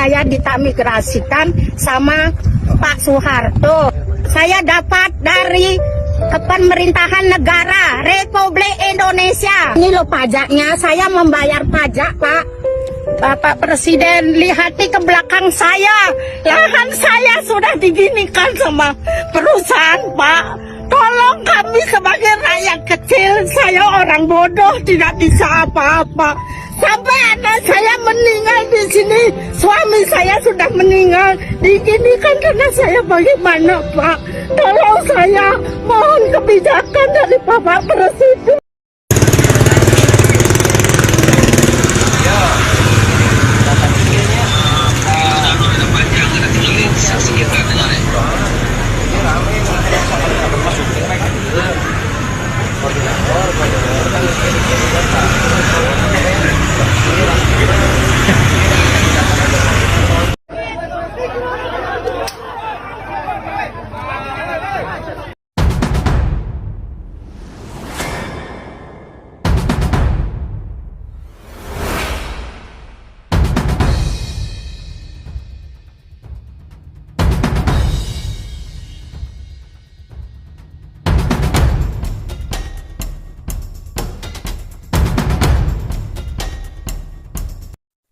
saya ditamigrasikan sama Pak Soeharto. Saya dapat dari Pemerintahan Negara Republik Indonesia. Ini loh pajaknya, saya membayar pajak, Pak. Bapak Presiden, lihati ke belakang saya. Lahan saya sudah diginikan sama perusahaan, Pak. Tolong kami sebagai rakyat kecil, saya orang bodoh, tidak bisa apa-apa. Sampai anak saya meninggal di sini, suami saya sudah meninggal, diginikan karena saya bagaimana, Pak? Tolong saya, mohon kebijakan dari Bapak Presiden.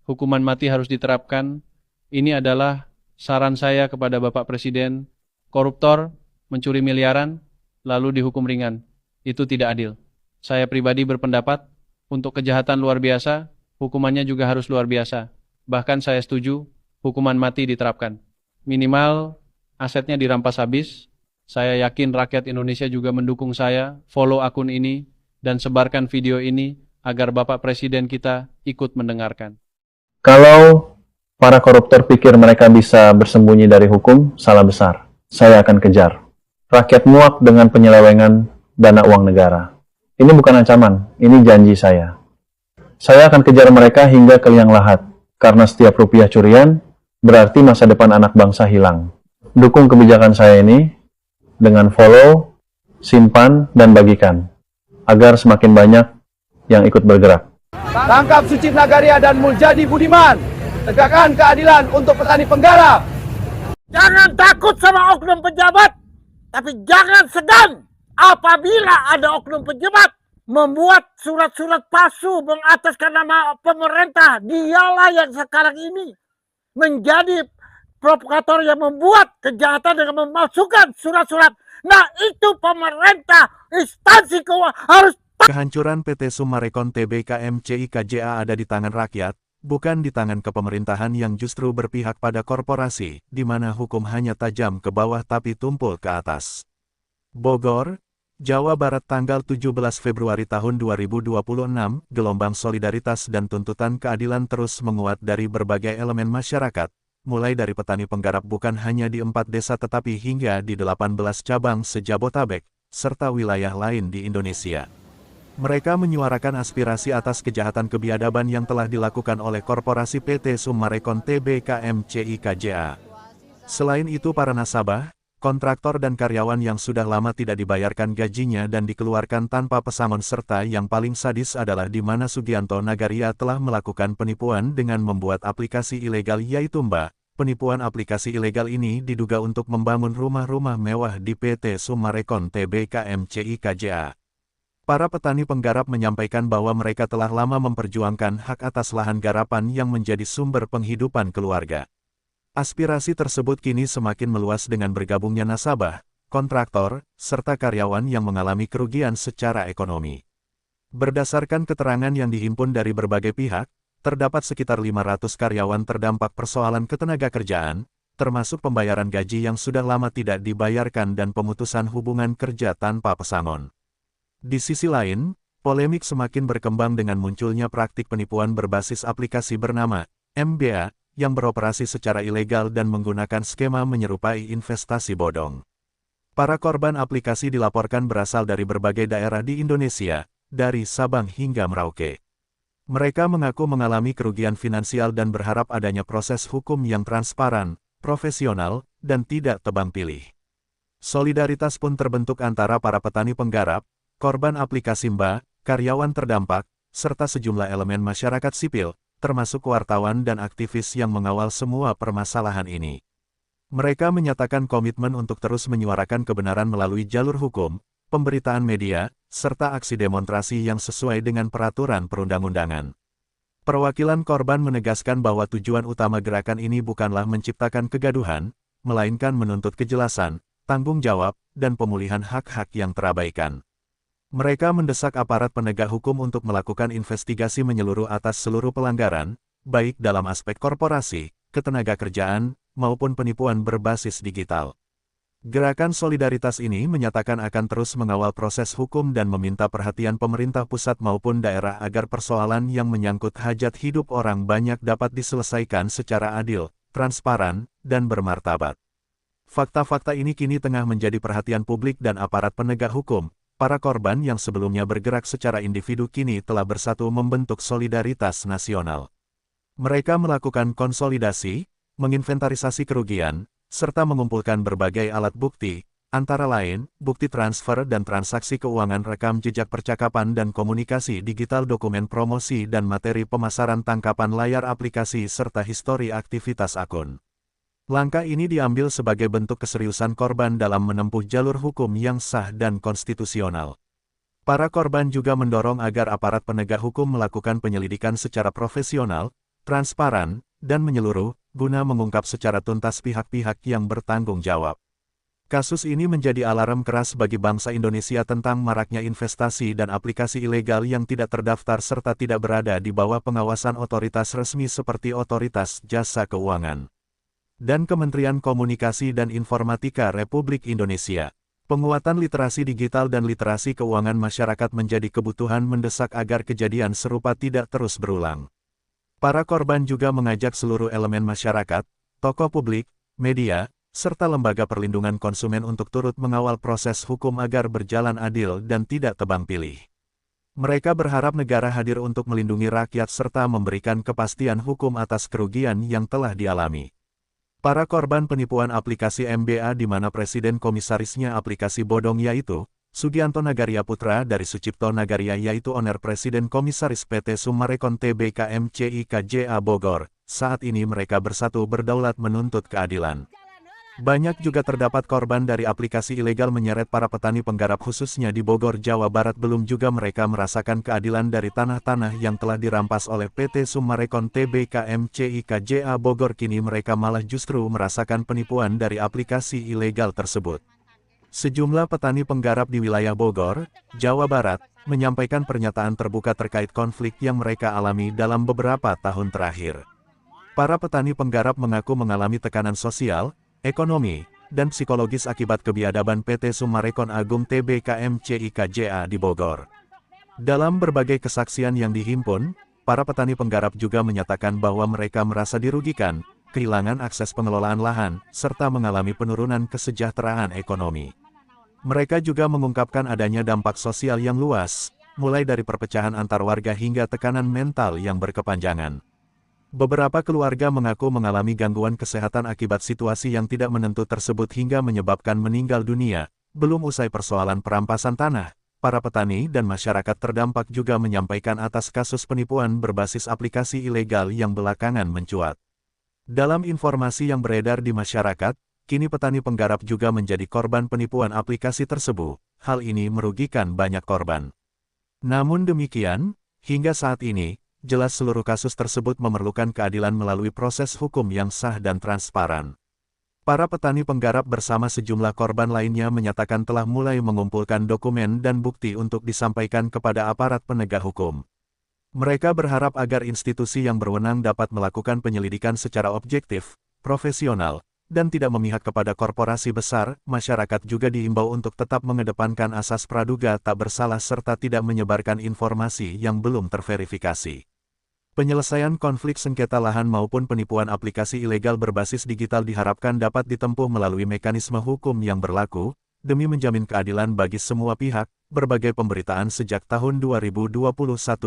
Hukuman mati harus diterapkan. Ini adalah saran saya kepada Bapak Presiden. Koruptor mencuri miliaran lalu dihukum ringan. Itu tidak adil. Saya pribadi berpendapat untuk kejahatan luar biasa, hukumannya juga harus luar biasa. Bahkan saya setuju hukuman mati diterapkan. Minimal asetnya dirampas habis. Saya yakin rakyat Indonesia juga mendukung saya. Follow akun ini dan sebarkan video ini agar Bapak Presiden kita ikut mendengarkan. Kalau para koruptor pikir mereka bisa bersembunyi dari hukum, salah besar. Saya akan kejar. Rakyat muak dengan penyelewengan dana uang negara. Ini bukan ancaman, ini janji saya. Saya akan kejar mereka hingga ke liang lahat, karena setiap rupiah curian berarti masa depan anak bangsa hilang. Dukung kebijakan saya ini dengan follow, simpan, dan bagikan, agar semakin banyak yang ikut bergerak. Tangkap Suci Nagaria dan Muljadi Budiman. Tegakkan keadilan untuk petani penggarap. Jangan takut sama oknum pejabat, tapi jangan segan apabila ada oknum pejabat membuat surat-surat palsu mengataskan nama pemerintah. Dialah yang sekarang ini menjadi provokator yang membuat kejahatan dengan memalsukan surat-surat. Nah, itu pemerintah, instansi keuangan harus. Kehancuran PT Summarecon Tbk MCIKJA ada di tangan rakyat, bukan di tangan kepemerintahan yang justru berpihak pada korporasi, di mana hukum hanya tajam ke bawah tapi tumpul ke atas. Bogor, Jawa Barat tanggal 17 Februari tahun 2026, gelombang solidaritas dan tuntutan keadilan terus menguat dari berbagai elemen masyarakat, mulai dari petani penggarap bukan hanya di 4 desa tetapi hingga di 18 cabang se-Jabotabek, serta wilayah lain di Indonesia. Mereka menyuarakan aspirasi atas kejahatan kebiadaban yang telah dilakukan oleh korporasi PT Summarecon Tbk MCIKJA. Selain itu para nasabah, kontraktor dan karyawan yang sudah lama tidak dibayarkan gajinya dan dikeluarkan tanpa pesangon serta yang paling sadis adalah di mana Sugianto Nagaria telah melakukan penipuan dengan membuat aplikasi ilegal yaitu Mba. Penipuan aplikasi ilegal ini diduga untuk membangun rumah-rumah mewah di PT Summarecon Tbk MCIKJA. Para petani penggarap menyampaikan bahwa mereka telah lama memperjuangkan hak atas lahan garapan yang menjadi sumber penghidupan keluarga. Aspirasi tersebut kini semakin meluas dengan bergabungnya nasabah, kontraktor, serta karyawan yang mengalami kerugian secara ekonomi. Berdasarkan keterangan yang dihimpun dari berbagai pihak, terdapat sekitar 500 karyawan terdampak persoalan ketenagakerjaan, termasuk pembayaran gaji yang sudah lama tidak dibayarkan dan pemutusan hubungan kerja tanpa pesangon. Di sisi lain, polemik semakin berkembang dengan munculnya praktik penipuan berbasis aplikasi bernama MBA, yang beroperasi secara ilegal dan menggunakan skema menyerupai investasi bodong. Para korban aplikasi dilaporkan berasal dari berbagai daerah di Indonesia, dari Sabang hingga Merauke. Mereka mengaku mengalami kerugian finansial dan berharap adanya proses hukum yang transparan, profesional, dan tidak tebang pilih. Solidaritas pun terbentuk antara para petani penggarap, korban aplikasi Mba, karyawan terdampak, serta sejumlah elemen masyarakat sipil, termasuk wartawan dan aktivis yang mengawal semua permasalahan ini. Mereka menyatakan komitmen untuk terus menyuarakan kebenaran melalui jalur hukum, pemberitaan media, serta aksi demonstrasi yang sesuai dengan peraturan perundang-undangan. Perwakilan korban menegaskan bahwa tujuan utama gerakan ini bukanlah menciptakan kegaduhan, melainkan menuntut kejelasan, tanggung jawab, dan pemulihan hak-hak yang terabaikan. Mereka mendesak aparat penegak hukum untuk melakukan investigasi menyeluruh atas seluruh pelanggaran, baik dalam aspek korporasi, ketenagakerjaan, maupun penipuan berbasis digital. Gerakan solidaritas ini menyatakan akan terus mengawal proses hukum dan meminta perhatian pemerintah pusat maupun daerah agar persoalan yang menyangkut hajat hidup orang banyak dapat diselesaikan secara adil, transparan, dan bermartabat. Fakta-fakta ini kini tengah menjadi perhatian publik dan aparat penegak hukum. Para korban yang sebelumnya bergerak secara individu kini telah bersatu membentuk solidaritas nasional. Mereka melakukan konsolidasi, menginventarisasi kerugian, serta mengumpulkan berbagai alat bukti, antara lain, bukti transfer dan transaksi keuangan, rekam jejak percakapan dan komunikasi digital, dokumen promosi dan materi pemasaran, tangkapan layar aplikasi, serta histori aktivitas akun. Langkah ini diambil sebagai bentuk keseriusan korban dalam menempuh jalur hukum yang sah dan konstitusional. Para korban juga mendorong agar aparat penegak hukum melakukan penyelidikan secara profesional, transparan, dan menyeluruh, guna mengungkap secara tuntas pihak-pihak yang bertanggung jawab. Kasus ini menjadi alarm keras bagi bangsa Indonesia tentang maraknya investasi dan aplikasi ilegal yang tidak terdaftar serta tidak berada di bawah pengawasan otoritas resmi seperti Otoritas Jasa Keuangan dan Kementerian Komunikasi dan Informatika Republik Indonesia. Penguatan literasi digital dan literasi keuangan masyarakat menjadi kebutuhan mendesak agar kejadian serupa tidak terus berulang. Para korban juga mengajak seluruh elemen masyarakat, tokoh publik, media, serta lembaga perlindungan konsumen untuk turut mengawal proses hukum agar berjalan adil dan tidak tebang pilih. Mereka berharap negara hadir untuk melindungi rakyat serta memberikan kepastian hukum atas kerugian yang telah dialami. Para korban penipuan aplikasi MBA di mana presiden komisarisnya aplikasi bodong yaitu Sugianto Nagaria Putra dari Sucipto Nagaria yaitu owner presiden komisaris PT Summarecon Tbk MCI KJA Bogor, saat ini mereka bersatu berdaulat menuntut keadilan. Banyak juga terdapat korban dari aplikasi ilegal menyeret para petani penggarap khususnya di Bogor, Jawa Barat. Belum juga mereka merasakan keadilan dari tanah-tanah yang telah dirampas oleh PT Summarecon Tbk MCI KJA Bogor. Kini mereka malah justru merasakan penipuan dari aplikasi ilegal tersebut. Sejumlah petani penggarap di wilayah Bogor, Jawa Barat, menyampaikan pernyataan terbuka terkait konflik yang mereka alami dalam beberapa tahun terakhir. Para petani penggarap mengaku mengalami tekanan sosial, ekonomi, dan psikologis akibat kebiadaban PT Summarecon Agung Tbk MCI KJA di Bogor. Dalam berbagai kesaksian yang dihimpun, para petani penggarap juga menyatakan bahwa mereka merasa dirugikan, kehilangan akses pengelolaan lahan, serta mengalami penurunan kesejahteraan ekonomi. Mereka juga mengungkapkan adanya dampak sosial yang luas, mulai dari perpecahan antar warga hingga tekanan mental yang berkepanjangan. Beberapa keluarga mengaku mengalami gangguan kesehatan akibat situasi yang tidak menentu tersebut hingga menyebabkan meninggal dunia. Belum usai persoalan perampasan tanah, para petani dan masyarakat terdampak juga menyampaikan atas kasus penipuan berbasis aplikasi ilegal yang belakangan mencuat. Dalam informasi yang beredar di masyarakat, kini petani penggarap juga menjadi korban penipuan aplikasi tersebut. Hal ini merugikan banyak korban. Namun demikian, hingga saat ini, jelas seluruh kasus tersebut memerlukan keadilan melalui proses hukum yang sah dan transparan. Para petani penggarap bersama sejumlah korban lainnya menyatakan telah mulai mengumpulkan dokumen dan bukti untuk disampaikan kepada aparat penegak hukum. Mereka berharap agar institusi yang berwenang dapat melakukan penyelidikan secara objektif, profesional, dan tidak memihak kepada korporasi besar. Masyarakat juga diimbau untuk tetap mengedepankan asas praduga tak bersalah serta tidak menyebarkan informasi yang belum terverifikasi. Penyelesaian konflik sengketa lahan maupun penipuan aplikasi ilegal berbasis digital diharapkan dapat ditempuh melalui mekanisme hukum yang berlaku, demi menjamin keadilan bagi semua pihak. Berbagai pemberitaan sejak tahun 2021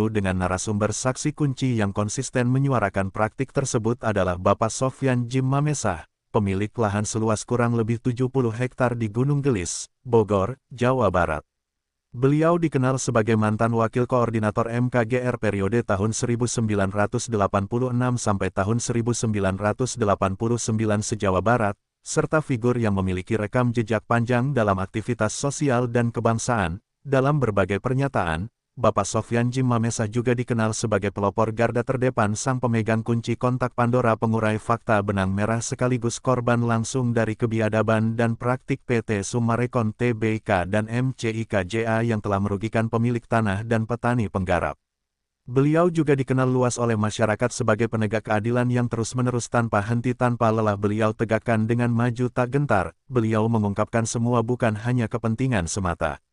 dengan narasumber saksi kunci yang konsisten menyuarakan praktik tersebut adalah Bapak Sofyan Jim Mamesah, pemilik lahan seluas kurang lebih 70 hektar di Gunung Gelis, Bogor, Jawa Barat. Beliau dikenal sebagai mantan Wakil Koordinator MKGR periode tahun 1986 sampai tahun 1989 se-Jawa Barat, serta figur yang memiliki rekam jejak panjang dalam aktivitas sosial dan kebangsaan. Dalam berbagai pernyataan, Bapak Sofyan Djim Mamesa juga dikenal sebagai pelopor garda terdepan sang pemegang kunci kontak Pandora pengurai fakta benang merah sekaligus korban langsung dari kebiadaban dan praktik PT Summarecon Tbk dan MCIKJA yang telah merugikan pemilik tanah dan petani penggarap. Beliau juga dikenal luas oleh masyarakat sebagai penegak keadilan yang terus-menerus tanpa henti tanpa lelah beliau tegakkan dengan maju tak gentar. Beliau mengungkapkan semua bukan hanya kepentingan semata,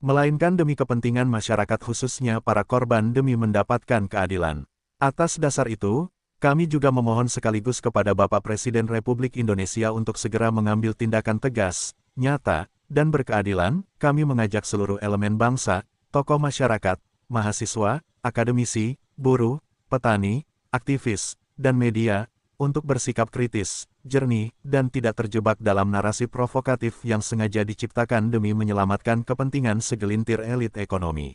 melainkan demi kepentingan masyarakat khususnya para korban demi mendapatkan keadilan. Atas dasar itu, kami juga memohon sekaligus kepada Bapak Presiden Republik Indonesia untuk segera mengambil tindakan tegas, nyata, dan berkeadilan. Kami mengajak seluruh elemen bangsa, tokoh masyarakat, mahasiswa, akademisi, buruh, petani, aktivis, dan media, untuk bersikap kritis, jernih, dan tidak terjebak dalam narasi provokatif yang sengaja diciptakan demi menyelamatkan kepentingan segelintir elit ekonomi.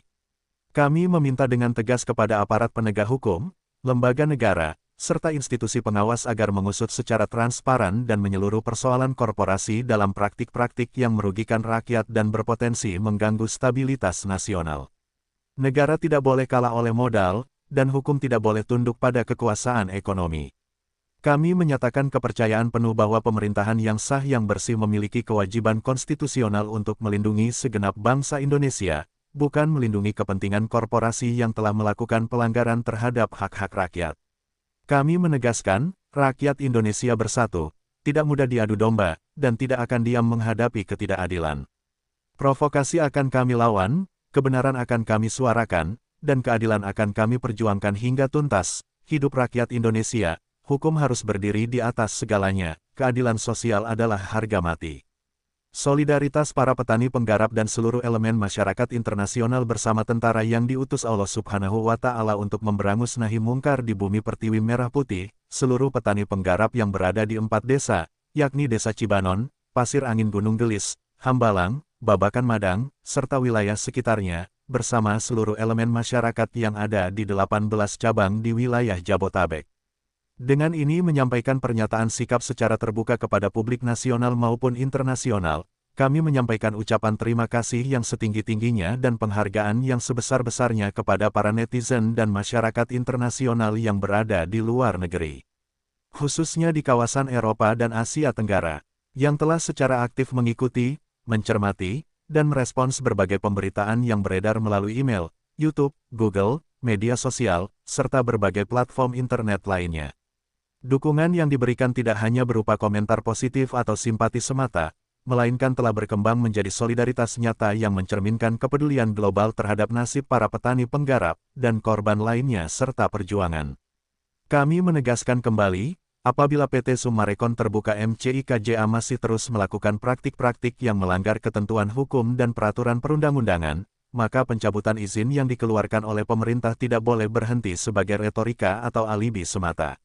Kami meminta dengan tegas kepada aparat penegak hukum, lembaga negara, serta institusi pengawas agar mengusut secara transparan dan menyeluruh persoalan korporasi dalam praktik-praktik yang merugikan rakyat dan berpotensi mengganggu stabilitas nasional. Negara tidak boleh kalah oleh modal, dan hukum tidak boleh tunduk pada kekuasaan ekonomi. Kami menyatakan kepercayaan penuh bahwa pemerintahan yang sah yang bersih memiliki kewajiban konstitusional untuk melindungi segenap bangsa Indonesia, bukan melindungi kepentingan korporasi yang telah melakukan pelanggaran terhadap hak-hak rakyat. Kami menegaskan, rakyat Indonesia bersatu, tidak mudah diadu domba, dan tidak akan diam menghadapi ketidakadilan. Provokasi akan kami lawan, kebenaran akan kami suarakan, dan keadilan akan kami perjuangkan hingga tuntas. Hidup rakyat Indonesia! Hukum harus berdiri di atas segalanya, keadilan sosial adalah harga mati. Solidaritas para petani penggarap dan seluruh elemen masyarakat internasional bersama tentara yang diutus Allah Subhanahu wa Ta'ala untuk memberangus nahi mungkar di bumi pertiwi merah putih, seluruh petani penggarap yang berada di 4 desa, yakni Desa Cibanon, Pasir Angin Gunung Gelis, Hambalang, Babakan Madang, serta wilayah sekitarnya, bersama seluruh elemen masyarakat yang ada di 18 cabang di wilayah Jabotabek. Dengan ini menyampaikan pernyataan sikap secara terbuka kepada publik nasional maupun internasional, kami menyampaikan ucapan terima kasih yang setinggi-tingginya dan penghargaan yang sebesar-besarnya kepada para netizen dan masyarakat internasional yang berada di luar negeri, khususnya di kawasan Eropa dan Asia Tenggara, yang telah secara aktif mengikuti, mencermati, dan merespons berbagai pemberitaan yang beredar melalui email, YouTube, Google, media sosial, serta berbagai platform internet lainnya. Dukungan yang diberikan tidak hanya berupa komentar positif atau simpati semata, melainkan telah berkembang menjadi solidaritas nyata yang mencerminkan kepedulian global terhadap nasib para petani penggarap dan korban lainnya serta perjuangan. Kami menegaskan kembali, apabila PT Summarecon Terbuka MCIKJA masih terus melakukan praktik-praktik yang melanggar ketentuan hukum dan peraturan perundang-undangan, maka pencabutan izin yang dikeluarkan oleh pemerintah tidak boleh berhenti sebagai retorika atau alibi semata,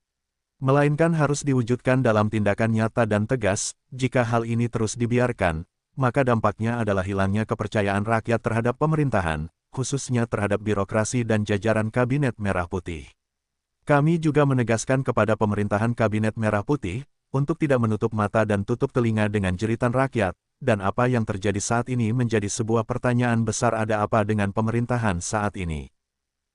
melainkan harus diwujudkan dalam tindakan nyata dan tegas. Jika hal ini terus dibiarkan, maka dampaknya adalah hilangnya kepercayaan rakyat terhadap pemerintahan, khususnya terhadap birokrasi dan jajaran Kabinet Merah Putih. Kami juga menegaskan kepada pemerintahan Kabinet Merah Putih, untuk tidak menutup mata dan tutup telinga dengan jeritan rakyat, dan apa yang terjadi saat ini menjadi sebuah pertanyaan besar: ada apa dengan pemerintahan saat ini?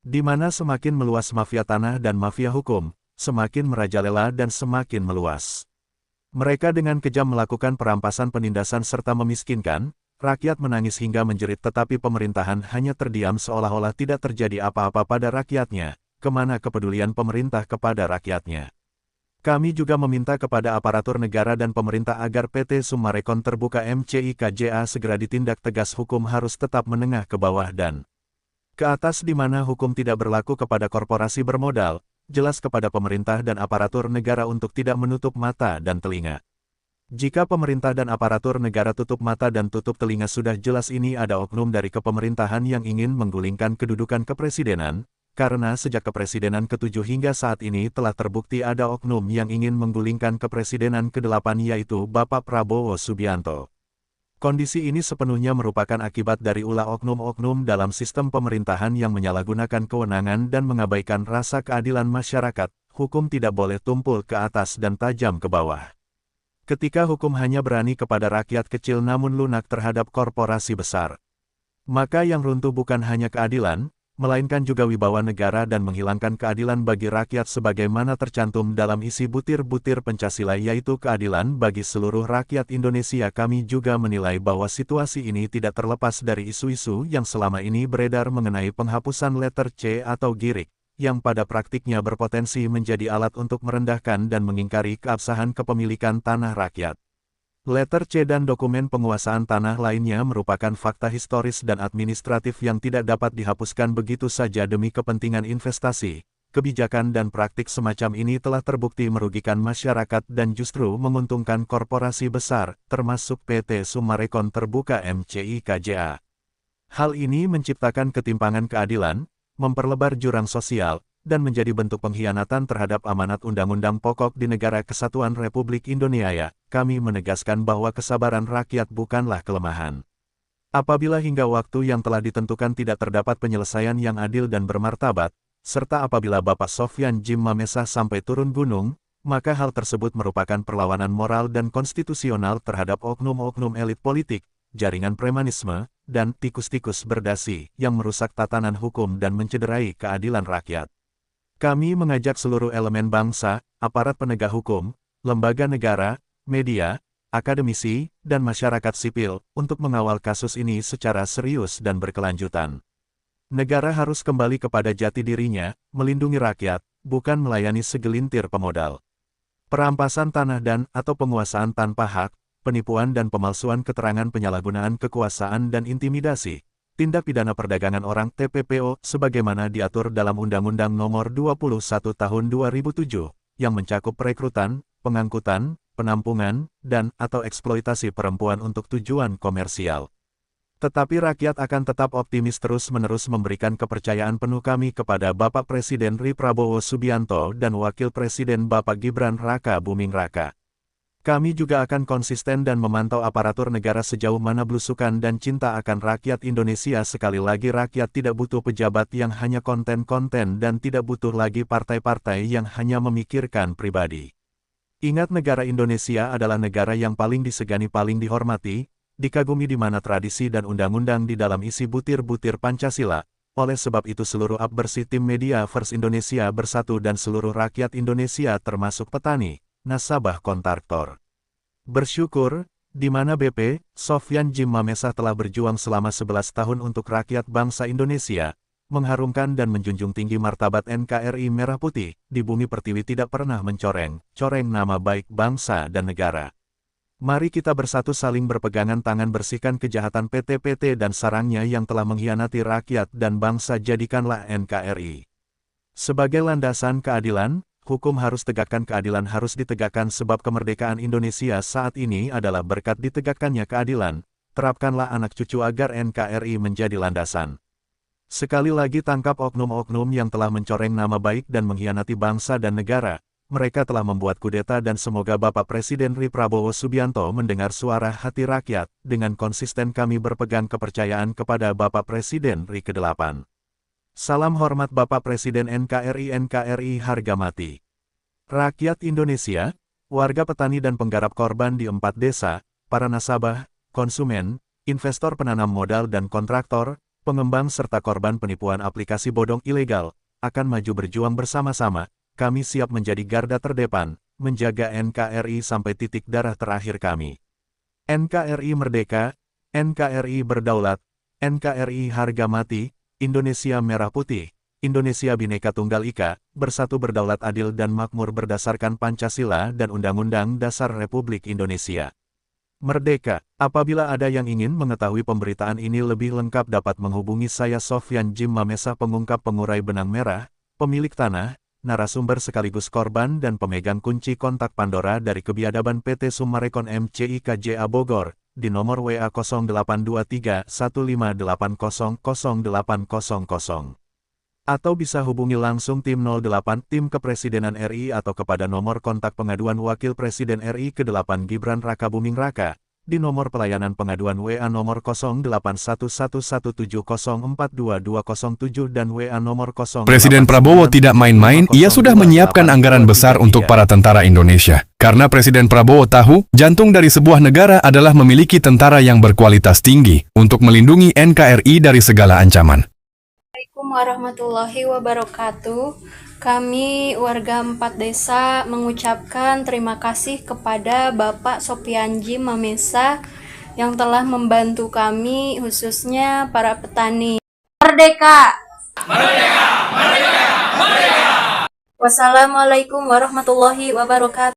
Di mana semakin meluas mafia tanah dan mafia hukum, semakin merajalela dan semakin meluas. Mereka dengan kejam melakukan perampasan, penindasan serta memiskinkan, rakyat menangis hingga menjerit tetapi pemerintahan hanya terdiam seolah-olah tidak terjadi apa-apa pada rakyatnya. Kemana kepedulian pemerintah kepada rakyatnya? Kami juga meminta kepada aparatur negara dan pemerintah agar PT Summarecon Terbuka MCIKJA segera ditindak tegas. Hukum harus tetap menengah ke bawah dan ke atas, di mana hukum tidak berlaku kepada korporasi bermodal, jelas kepada pemerintah dan aparatur negara untuk tidak menutup mata dan telinga. Jika pemerintah dan aparatur negara tutup mata dan tutup telinga, sudah jelas ini ada oknum dari kepemerintahan yang ingin menggulingkan kedudukan kepresidenan, karena sejak kepresidenan ke-7 hingga saat ini telah terbukti ada oknum yang ingin menggulingkan kepresidenan ke-8, yaitu Bapak Prabowo Subianto. Kondisi ini sepenuhnya merupakan akibat dari ulah oknum-oknum dalam sistem pemerintahan yang menyalahgunakan kewenangan dan mengabaikan rasa keadilan masyarakat. Hukum tidak boleh tumpul ke atas dan tajam ke bawah. Ketika hukum hanya berani kepada rakyat kecil namun lunak terhadap korporasi besar, maka yang runtuh bukan hanya keadilan, melainkan juga wibawa negara dan menghilangkan keadilan bagi rakyat sebagaimana tercantum dalam isi butir-butir Pancasila yaitu keadilan bagi seluruh rakyat Indonesia. Kami juga menilai bahwa situasi ini tidak terlepas dari isu-isu yang selama ini beredar mengenai penghapusan letter C atau GIRIK, yang pada praktiknya berpotensi menjadi alat untuk merendahkan dan mengingkari keabsahan kepemilikan tanah rakyat. Letter C dan dokumen penguasaan tanah lainnya merupakan fakta historis dan administratif yang tidak dapat dihapuskan begitu saja demi kepentingan investasi. Kebijakan dan praktik semacam ini telah terbukti merugikan masyarakat dan justru menguntungkan korporasi besar, termasuk PT Summarecon Terbuka MCI KJA. Hal ini menciptakan ketimpangan keadilan, memperlebar jurang sosial, dan menjadi bentuk pengkhianatan terhadap amanat Undang-Undang Pokok di Negara Kesatuan Republik Indonesia. Kami menegaskan bahwa kesabaran rakyat bukanlah kelemahan. Apabila hingga waktu yang telah ditentukan tidak terdapat penyelesaian yang adil dan bermartabat, serta apabila Bapak Sofyan Djim Mamesa sampai turun gunung, maka hal tersebut merupakan perlawanan moral dan konstitusional terhadap oknum-oknum elit politik, jaringan premanisme, dan tikus-tikus berdasi yang merusak tatanan hukum dan mencederai keadilan rakyat. Kami mengajak seluruh elemen bangsa, aparat penegak hukum, lembaga negara, media, akademisi, dan masyarakat sipil untuk mengawal kasus ini secara serius dan berkelanjutan. Negara harus kembali kepada jati dirinya, melindungi rakyat, bukan melayani segelintir pemodal. Perampasan tanah atau penguasaan tanpa hak, penipuan dan pemalsuan keterangan, penyalahgunaan kekuasaan dan intimidasi, tindak pidana perdagangan orang TPPO sebagaimana diatur dalam Undang-Undang Nomor 21 Tahun 2007, yang mencakup perekrutan, pengangkutan, penampungan, dan/atau eksploitasi perempuan untuk tujuan komersial. Tetapi rakyat akan tetap optimis terus-menerus memberikan kepercayaan penuh kami kepada Bapak Presiden R. Prabowo Subianto dan Wakil Presiden Bapak Gibran Raka Buming Raka. Kami juga akan konsisten dan memantau aparatur negara sejauh mana belusukan dan cinta akan rakyat Indonesia. Sekali lagi, rakyat tidak butuh pejabat yang hanya konten-konten dan tidak butuh lagi partai-partai yang hanya memikirkan pribadi. Ingat, negara Indonesia adalah negara yang paling disegani, paling dihormati, dikagumi, di mana tradisi dan undang-undang di dalam isi butir-butir Pancasila. Oleh sebab itu seluruh bersih tim Media First Indonesia bersatu dan seluruh rakyat Indonesia termasuk petani, nasabah, kontraktor, bersyukur, di mana BP Sofyan Djim Mamesa telah berjuang selama 11 tahun untuk rakyat bangsa Indonesia, mengharumkan dan menjunjung tinggi martabat NKRI Merah Putih, di bumi pertiwi tidak pernah mencoreng nama baik bangsa dan negara. Mari kita bersatu saling berpegangan tangan, bersihkan kejahatan PT-PT dan sarangnya yang telah mengkhianati rakyat dan bangsa. Jadikanlah NKRI sebagai landasan keadilan. Hukum harus tegakkan, keadilan harus ditegakkan, sebab kemerdekaan Indonesia saat ini adalah berkat ditegakkannya keadilan. Terapkanlah anak cucu agar NKRI menjadi landasan. Sekali lagi, tangkap oknum-oknum yang telah mencoreng nama baik dan mengkhianati bangsa dan negara. Mereka telah membuat kudeta dan semoga Bapak Presiden R. Prabowo Subianto mendengar suara hati rakyat. Dengan konsisten kami berpegang kepercayaan kepada Bapak Presiden R. ke-8. Salam hormat Bapak Presiden. NKRI harga mati. Rakyat Indonesia, warga, petani dan penggarap korban di 4 desa, para nasabah, konsumen, investor, penanam modal dan kontraktor, pengembang serta korban penipuan aplikasi bodong ilegal, akan maju berjuang bersama-sama. Kami siap menjadi garda terdepan, menjaga NKRI sampai titik darah terakhir kami. NKRI merdeka, NKRI berdaulat, NKRI harga mati. Indonesia Merah Putih, Indonesia Bhinneka Tunggal Ika, bersatu, berdaulat, adil dan makmur berdasarkan Pancasila dan Undang-Undang Dasar Republik Indonesia. Merdeka! Apabila ada yang ingin mengetahui pemberitaan ini lebih lengkap dapat menghubungi saya Sofyan Djim Mamesa, pengungkap pengurai benang merah, pemilik tanah, narasumber sekaligus korban dan pemegang kunci kontak Pandora dari kebiadaban PT Summarecon MCI KJA Bogor, di nomor WA 0823-15800-800. Atau bisa hubungi langsung tim 08 Tim Kepresidenan RI atau kepada nomor kontak pengaduan Wakil Presiden RI ke-8 Gibran Raka Buming Raka, di nomor pelayanan pengaduan WA nomor 081117042207 dan WA nomor 0. Presiden Prabowo tidak main-main, ia sudah menyiapkan anggaran besar untuk para tentara Indonesia. Karena Presiden Prabowo tahu, jantung dari sebuah negara adalah memiliki tentara yang berkualitas tinggi untuk melindungi NKRI dari segala ancaman. Assalamualaikum warahmatullahi wabarakatuh. Kami warga 4 desa mengucapkan terima kasih kepada Bapak Sopianji Mamesa yang telah membantu kami, khususnya para petani. Merdeka! Merdeka! Merdeka! Merdeka! Wassalamualaikum warahmatullahi wabarakatuh.